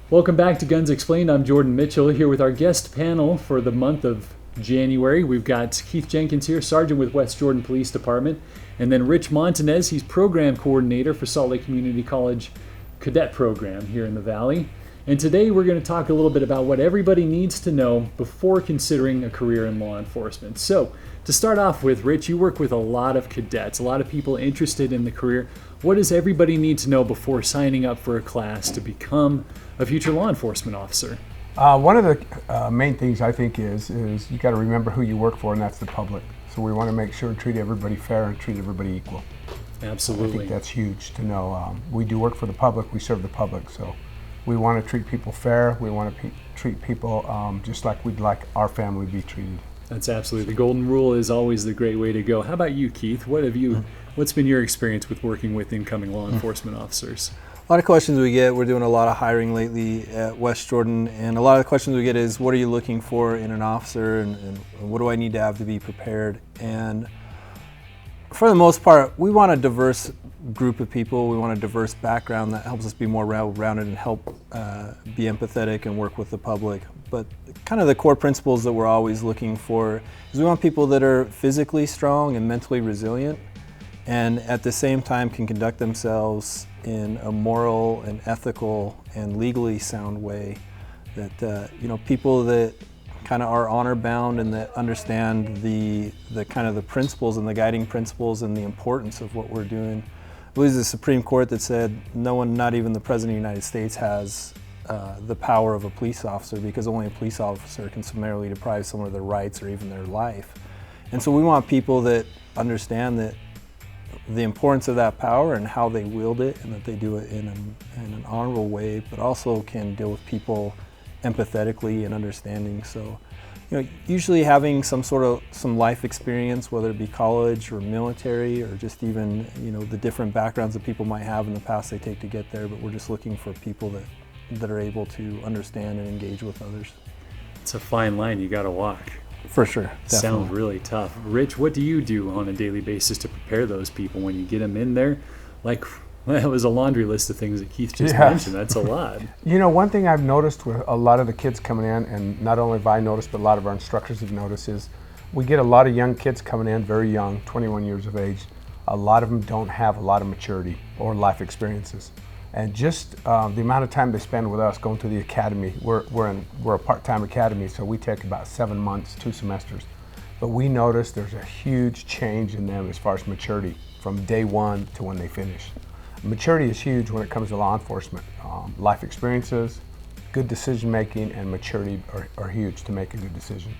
Welcome back to Guns Explained. I'm Jordan Mitchell here with our guest panel for the month of January. We've got Keith Jenkins here, Sergeant with West Jordan Police Department, and then Rich Montenez. He's Program Coordinator for Salt Lake Community College Cadet Program here in the Valley. And today we're going to talk a little bit about what everybody needs to know before considering a career in law enforcement. So to start off with, Rich, you work with a lot of cadets, a lot of people interested in the career. What does everybody need to know before signing up for a class to become a future law enforcement officer? One of the main things I think is you got to remember who you work for, and that's the public. So we want to make sure to treat everybody fair and treat everybody equal. Absolutely. I think that's huge to know. We do work for the public, we serve the public, so we want to treat people fair. We want to treat people just like we'd like our family to be treated. That's absolutely. The golden rule is always the great way to go. How about you, Keith? What's been your experience with working with incoming law enforcement officers? A lot of questions we get. We're doing a lot of hiring lately at West Jordan, and a lot of the questions we get is, what are you looking for in an officer, and what do I need to have to be prepared? And for the most part, we want a diverse group of people. We want a diverse background that helps us be more well-rounded and help be empathetic and work with the public. But kind of the core principles that we're always looking for is we want people that are physically strong and mentally resilient, and at the same time can conduct themselves in a moral and ethical and legally sound way. That people that kind of are honor bound and that understand the kind of the principles and the guiding principles and the importance of what we're doing. I believe the Supreme Court that said no one, not even the President of the United States, has the power of a police officer, because only a police officer can summarily deprive someone of their rights or even their life. And so we want people that understand that the importance of that power and how they wield it, and that they do it in an honorable way, but also can deal with people empathetically and understanding. So, usually having some life experience, whether it be college or military or just even, the different backgrounds that people might have in the past they take to get there, but we're just looking for people that are able to understand and engage with others. It's a fine line you got to walk. For sure. Definitely. Sounds really tough. Rich, what do you do on a daily basis to prepare those people when you get them in there? That was a laundry list of things that Keith just mentioned. That's a lot. One thing I've noticed with a lot of the kids coming in, and not only have I noticed, but a lot of our instructors have noticed, is we get a lot of young kids coming in, very young, 21 years of age. A lot of them don't have a lot of maturity or life experiences. And just the amount of time they spend with us going to the academy, we're a part-time academy, so we take about 7 months, 2 semesters. But we notice there's a huge change in them as far as maturity from day one to when they finish. Maturity is huge when it comes to law enforcement. Life experiences, good decision making, and maturity are huge to make a good decision.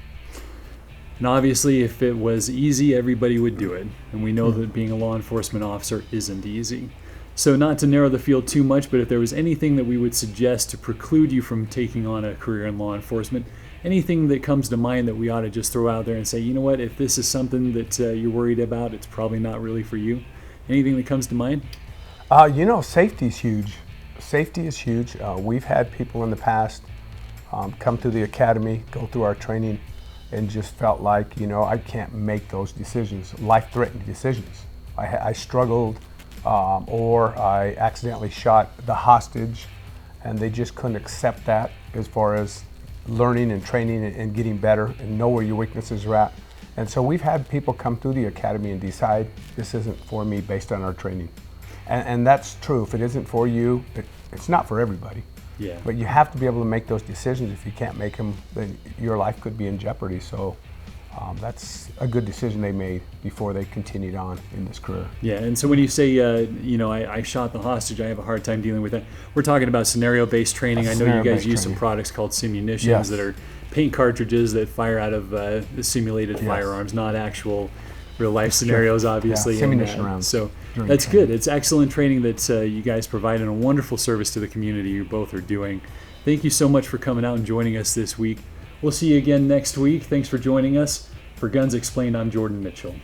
And obviously, if it was easy, everybody would do it. And we know that being a law enforcement officer isn't easy. So not to narrow the field too much, but if there was anything that we would suggest to preclude you from taking on a career in law enforcement, anything that comes to mind that we ought to just throw out there and say, if this is something that you're worried about, it's probably not really for you. Anything that comes to mind? Safety is huge. Safety is huge. We've had people in the past come to the academy, go through our training, and just felt like, I can't make those decisions, life-threatening decisions. I struggled, or I accidentally shot the hostage, and they just couldn't accept that as far as learning and training and getting better and know where your weaknesses are at. And so we've had people come through the academy and decide this isn't for me based on our training. And that's true. If it isn't for you, it's not for everybody. Yeah. But you have to be able to make those decisions. If you can't make them, then your life could be in jeopardy. So that's a good decision they made before they continued on in this career. Yeah, and so when you say, I shot the hostage, I have a hard time dealing with that. We're talking about scenario-based training. I know you guys use some products called simunitions that are paint cartridges that fire out of simulated firearms, not actual real-life scenarios, obviously. Yeah, simunition rounds. So that's good. It's excellent training that you guys provide and a wonderful service to the community you both are doing. Thank you so much for coming out and joining us this week. We'll see you again next week. Thanks for joining us. For Guns Explained, I'm Jordan Mitchell.